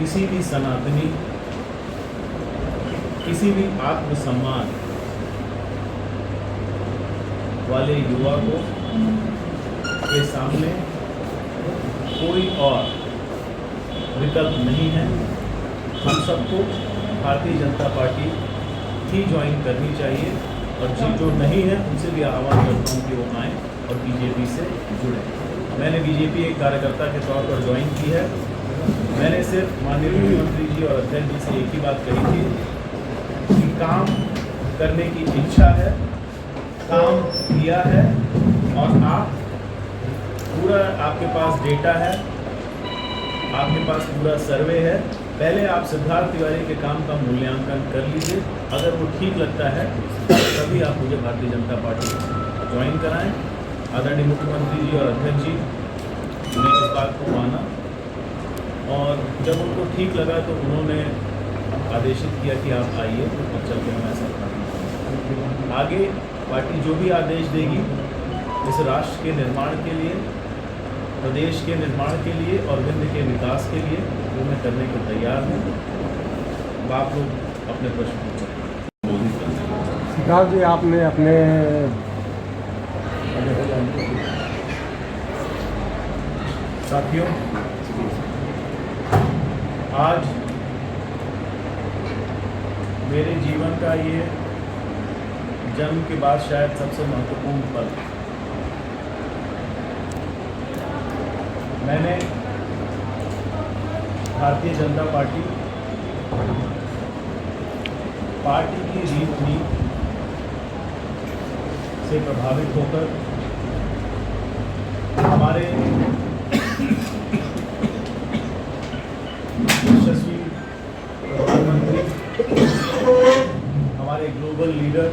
किसी भी सनातनी, किसी भी आत्मसम्मान वाले युवा को के सामने कोई और विकल्प नहीं है। हम सबको भारतीय जनता पार्टी ही ज्वाइन करनी चाहिए और जो नहीं है उनसे भी आह्वान करता हूँ कि वो आएँ और बीजेपी से जुड़ें। मैंने बीजेपी एक कार्यकर्ता के तौर पर ज्वाइन की है। मैंने सिर्फ माननीय मुख्यमंत्री जी और अध्यक्ष जी से एक ही बात कही थी कि काम करने की इच्छा है, काम किया है और पूरा आपके पास डेटा है, आपके पास पूरा सर्वे है। पहले आप सिद्धार्थ तिवारी के काम का मूल्यांकन कर लीजिए। अगर वो ठीक लगता है तभी आप मुझे भारतीय जनता पार्टी ज्वाइन कराएं। आदरणीय मुख्यमंत्री जी और अध्यक्ष जी ने इस बात को माना और जब उनको ठीक लगा तो उन्होंने आदेशित किया कि आप आइए और चल के हम ऐसा करेंगे। आगे पार्टी जो भी आदेश देगी इस राष्ट्र के निर्माण के लिए, प्रदेश के निर्माण के लिए और विंध्य के विकास के लिए वो मैं करने को तैयार हूँ। आप लोग अपने प्रश्न पूछें। सिद्धार्थ जी, आपने अपने साथियों, आज मेरे जीवन का ये जन्म के बाद शायद सबसे महत्वपूर्ण पल। मैंने भारतीय जनता पार्टी की रीत नीति से प्रभावित होकर हमारे यशस्वी प्रधानमंत्री, हमारे ग्लोबल लीडर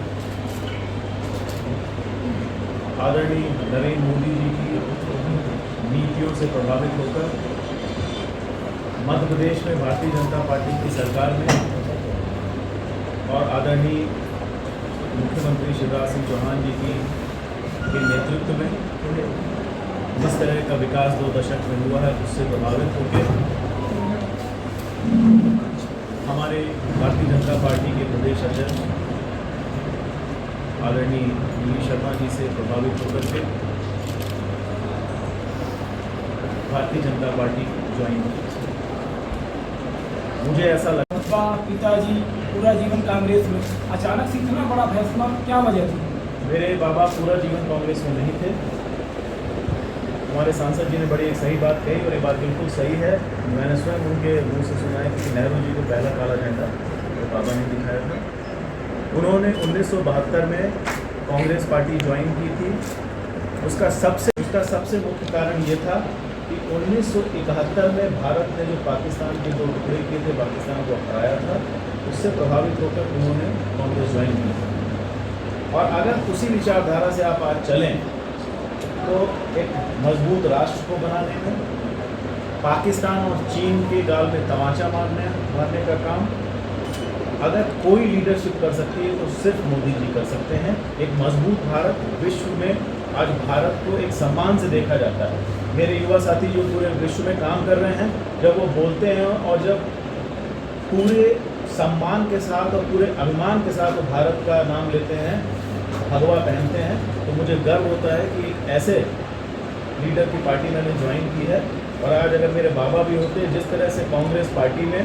आदरणीय नरेंद्र मोदी जी की नीतियों से प्रभावित होकर मध्य प्रदेश में भारतीय जनता पार्टी की सरकार में और आदरणीय मुख्यमंत्री शिवराज सिंह चौहान जी के नेतृत्व में जिस तरह का विकास 2 दशक में हुआ है उससे प्रभावित होकर हमारे भारतीय जनता पार्टी के प्रदेश अध्यक्ष आदरणीय नीलीश शर्मा जी से प्रभावित होकर के भारतीय जनता पार्टी ज्वाइन की। मुझे ऐसा लगा पिताजी पूरा जीवन कांग्रेस में, अचानक से इतना बड़ा फैसला, क्या वजह थी? मेरे बाबा पूरा जीवन कांग्रेस में नहीं थे। हमारे सांसद जी ने बड़ी एक सही बात कही और ये बात बिल्कुल सही है। मैंने स्वयं उनके मुँह से सुना है कि नेहरू जी को पहला काला झंडा तो बाबा ने दिखाया था। उन्होंने 1972 में कांग्रेस पार्टी ज्वाइन की थी। उसका सबसे मुख्य कारण ये था कि 1971 में भारत ने जो पाकिस्तान के 2 टुकड़े किए थे, पाकिस्तान को हराया था, उससे प्रभावित होकर उन्होंने कांग्रेस ज्वाइन की। और अगर उसी विचारधारा से आप आज चलें तो एक मजबूत राष्ट्र को बनाने में, पाकिस्तान और चीन के गाल में तमाचा मारने का काम अगर कोई लीडरशिप कर सकती है तो सिर्फ मोदी जी कर सकते हैं। एक मजबूत भारत, विश्व में आज भारत को एक सम्मान से देखा जाता है। मेरे युवा साथी जो पूरे विश्व में काम कर रहे हैं, जब वो बोलते हैं और जब पूरे सम्मान के साथ और पूरे अभिमान के साथ वो भारत का नाम लेते हैं, भगवा पहनते हैं, तो मुझे गर्व होता है कि ऐसे लीडर की पार्टी मैंने ज्वाइन की है। और आज अगर मेरे बाबा भी होते, जिस तरह से कांग्रेस पार्टी में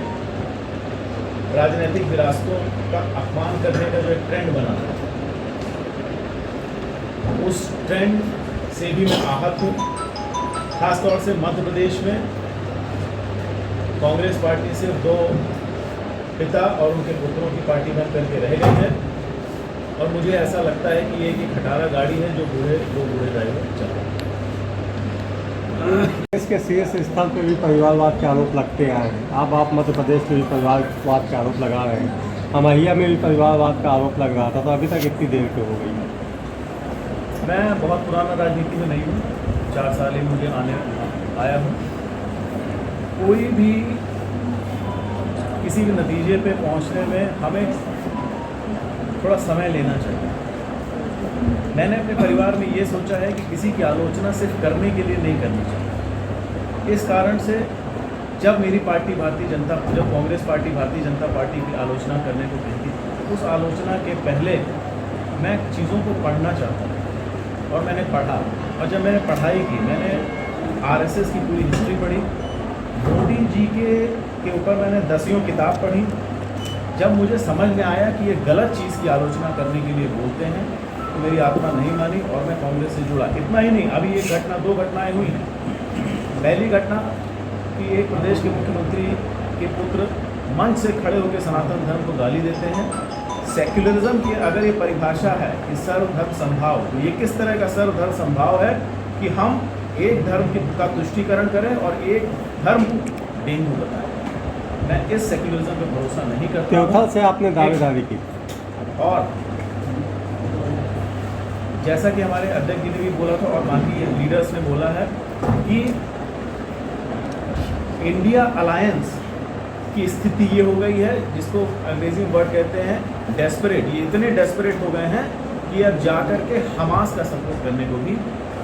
राजनीतिक विरासतों का अपमान करने का जो एक ट्रेंड बना है, उस ट्रेंड से भी मैं आहत हूँ। खासतौर से मध्य प्रदेश में कांग्रेस पार्टी से 2 पिता और उनके पुत्रों की पार्टी बन करके रह गई है और मुझे ऐसा लगता है कि ये एक खटारा गाड़ी है जो बूढ़े ड्राइवर चल रहे हैं। इसके शीर्ष स्थान पर भी परिवारवाद के आरोप लगते आए हैं। आप मध्य प्रदेश में भी परिवारवाद के आरोप लगा रहे हैं। हमहिया में भी परिवारवाद का आरोप लग रहा था, तो अभी तक इतनी देर क्यों हो गई? मैं बहुत पुराना राजनीति में नहीं हूँ, 4 साल ही मुझे आया हूँ। कोई भी किसी भी नतीजे पे पहुँचने में हमें थोड़ा समय लेना चाहिए। मैंने अपने परिवार में ये सोचा है कि किसी की आलोचना सिर्फ करने के लिए नहीं करनी चाहिए। इस कारण से जब मेरी पार्टी जब कांग्रेस पार्टी भारतीय जनता पार्टी की आलोचना करने को कहती, उस आलोचना के पहले मैं चीज़ों को पढ़ना चाहता हूँ और मैंने पढ़ा। और जब मैंने पढ़ाई की, मैंने आरएसएस की पूरी हिस्ट्री पढ़ी, मोदी जी के ऊपर मैंने 10वीं किताब पढ़ी। जब मुझे समझ में आया कि ये गलत चीज़ की आलोचना करने के लिए बोलते हैं, तो मेरी आत्मा नहीं मानी और मैं कांग्रेस से जुड़ा। इतना ही नहीं, अभी एक घटना, 2 घटनाएं हुई हैं। पहली घटना कि एक प्रदेश के मुख्यमंत्री के पुत्र मंच से खड़े होकर सनातन धर्म को गाली देते हैं। सेक्युलरिज्म की अगर ये परिभाषा है कि सर्वधर्म संभाव, तो ये किस तरह का सर्वधर्म संभाव है कि हम एक धर्म का तुष्टीकरण करें और एक धर्म को डेंगू बताएं। मैं इस सेक्युलरिज्म पे भरोसा नहीं करता। त्योथल से आपने दावेदारी की, और जैसा कि हमारे अध्यक्ष जी ने भी बोला था और बाकी लीडर्स ने बोला है कि इंडिया अलायंस की स्थिति ये हो गई है, जिसको अंग्रेजी में वर्ड कहते हैं डेस्परेट। ये इतने डेस्परेट हो गए हैं कि अब जाकर के हमास का सपोर्ट करने को भी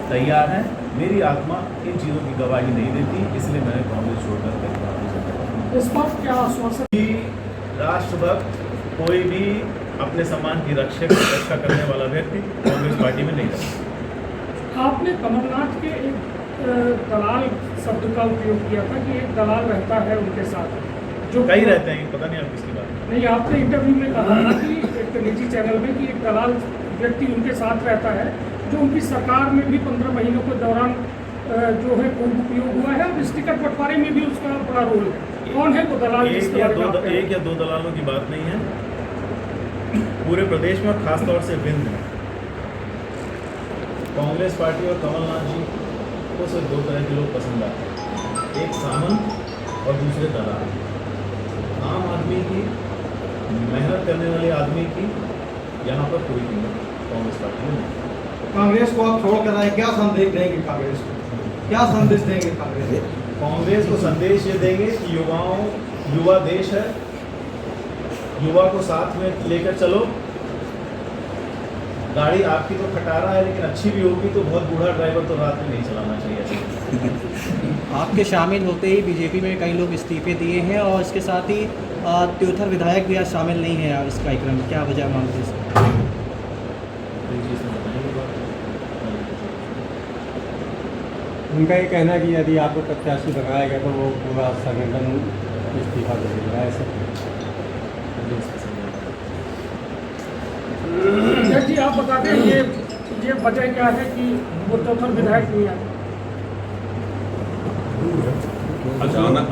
तैयार है। मेरी आत्मा इन चीज़ों की गवाही नहीं देती, इसलिए मैंने कांग्रेस छोड़कर के इस बात क्या आश्वासन? राष्ट्रभक्त कोई भी अपने सम्मान की रक्षा करने वाला व्यक्ति कांग्रेस पार्टी में नहीं रहता। आपने कमलनाथ के एक दलाल शब्द का उपयोग किया था कि एक दलाल रहता है उनके साथ, जो कई रहते हैं, पता नहीं आप किसकी बात। नहीं, आपने इंटरव्यू में कहा था कि एक निजी चैनल में कि एक दलाल व्यक्ति उनके साथ रहता है, जो उनकी सरकार में भी 15 महीनों के दौरान जो है खूब उपयोग हुआ है, और स्टिकर बंटवारे में भी उसका बड़ा रोल है। कौन है वो दलाल? एक या दो दलालों की बात नहीं है, पूरे प्रदेश में और खासतौर से विंध्य में कांग्रेस पार्टी और कमलनाथ जी को सिर्फ 2 तरह के लोग पसंद आते हैं, एक सामंत और दूसरे दलाल। आम आदमी की, मेहनत करने वाले आदमी की यहाँ पर कोई कीमत कांग्रेस पार्टी में नहीं। कांग्रेस को आप छोड़ कर आए, क्या संदेश देंगे कांग्रेस को? क्या संदेश देंगे कांग्रेस? कांग्रेस को संदेश ये देंगे कि युवा देश है, युवा को साथ में लेकर चलो। गाड़ी आपकी तो खटारा है, लेकिन अच्छी भी होगी तो बहुत बूढ़ा ड्राइवर तो रात में नहीं चलाना चाहिए। आपके शामिल होते ही बीजेपी में कई लोग इस्तीफे दिए हैं, और इसके साथ ही त्योथल विधायक भी आज शामिल नहीं है इस कार्यक्रम में, क्या वजह मानते हैं? उनका ये कहना है कि यदि आपको प्रत्याशी बनाया गया तो वो पूरा संगठन इस्तीफा दे देगा, ऐसा। जी आप बता दें ये वजह क्या है कि वो त्योथल विधायक नहीं आए?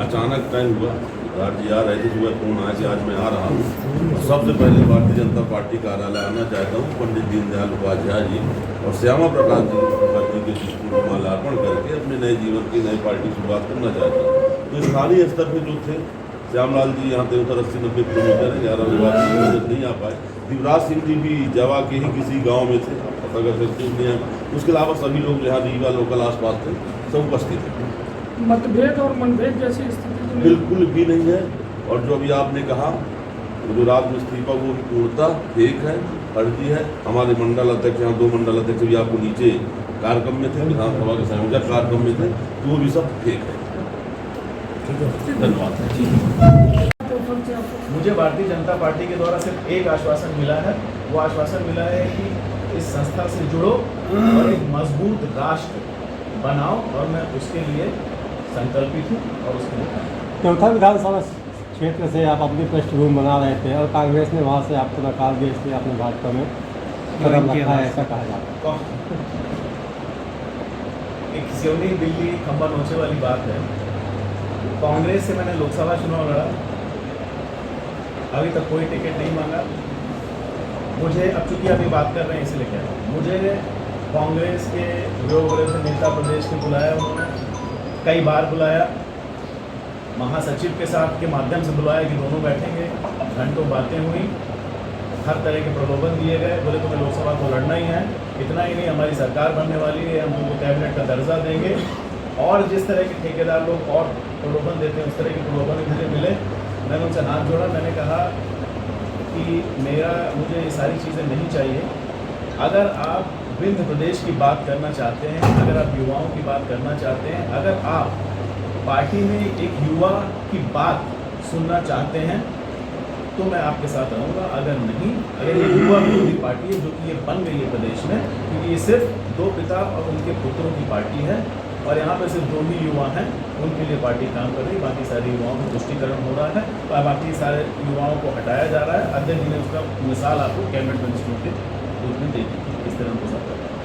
अचानक टाइम हुआ, आज जी आ रहे थे, सुबह फोन आया कि आज मैं आ रहा हूँ। सबसे पहले भारतीय जनता पार्टी कार्यालय आना चाहता हूँ, पंडित दीनदयाल उपाध्याय जी और श्यामा प्रसाद जी के शिशु को माल्यार्पण करके अपने नए जीवन की नई पार्टी की शुरुआत करना चाहता हूँ। तो स्थानीय स्तर पर जो थे, श्यामलाल जी यहाँ थे, उधर 80-90 किलोमीटर है, 11 विभाग की वजह नहीं आ पाए। दिवराज सिंह जी भी जवा के ही किसी गाँव में थे, आप पता कर सकते हैं। उसके अलावा सभी लोग यहाँ रीवा लोकल आसपास थे, सब उपस्थित थे। मतभेद और मनभेद जैसी स्थिति तो बिल्कुल भी नहीं है। और जो अभी आपने कहा, जो रात में इस्तीफा, वो पूर्णतः फेक है, फर्जी है। हमारे मंडल अध्यक्ष, यहाँ 2 मंडल अध्यक्ष भी आपको नीचे कार्यक्रम में थे, विधानसभा के संयोजक कार्यक्रम में थे, तो वो भी सब फेक है। धन्यवाद। मुझे भारतीय जनता पार्टी के द्वारा सिर्फ एक आश्वासन मिला है, वो आश्वासन मिला है कि इस संस्था से जुड़ो और एक मजबूत राष्ट्र बनाओ, और मैं उसके लिए संकल्पित हूँ और उसके लिए। त्योथल विधानसभा क्षेत्र से आप अपनी पृष्ठभूमि बना रहे थे और कांग्रेस ने वहाँ से आपको नकार दिया, इसलिए आपने भाजपा में कदम रखा है, ऐसा कहा जाता है। एक सियोनी दिल्ली खंबा नोचे वाली बात है। कांग्रेस से मैंने लोकसभा चुनाव लड़ा, अभी तक कोई टिकट नहीं मांगा मुझे। अब चूंकि अभी बात कर रहे हैं इसलिए कह रहा हूँ, मुझे कांग्रेस के व्योमवृत्त नेता प्रदेश में बुलाया, उन्होंने कई बार बुलाया, महासचिव के साथ के माध्यम से बुलाया कि दोनों बैठेंगे, घंटों बातें हुई, हर तरह के प्रलोभन दिए गए। बोले तुम्हें लोकसभा को लड़ना ही है, इतना ही नहीं हमारी सरकार बनने वाली है, हम तुमको कैबिनेट का दर्जा देंगे। और जिस तरह के ठेकेदार लोग और प्रलोभन देते हैं, उस तरह के प्रलोभन मुझे मिले। मैंने उनसे हाथ जोड़ा, मैंने कहा कि मुझे ये सारी चीज़ें नहीं चाहिए। अगर आप विंध्य प्रदेश की बात करना चाहते हैं, अगर आप युवाओं की बात करना चाहते हैं, अगर आप पार्टी में एक युवा की बात सुनना चाहते हैं तो मैं आपके साथ रहूँगा। अगर नहीं, अगर ये युवा विरोधी पार्टी है जो कि ये बन गई है प्रदेश में, क्योंकि ये सिर्फ 2 पिता और उनके पुत्रों की पार्टी है और यहाँ पर सिर्फ 2 ही युवा हैं, उनके लिए पार्टी काम कर रही है। बाकी सारे युवाओं का तुष्टिकरण हो रहा है और बाकी सारे युवाओं को हटाया जा रहा है। अध्यक्ष जी ने उसका मिसाल आपको कैबिनेट मिनिस्टरों के रूप में दे दी। इस तरह उनको सब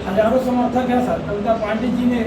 हजारों समर्थक हैं सर, कविता पांडे जी ने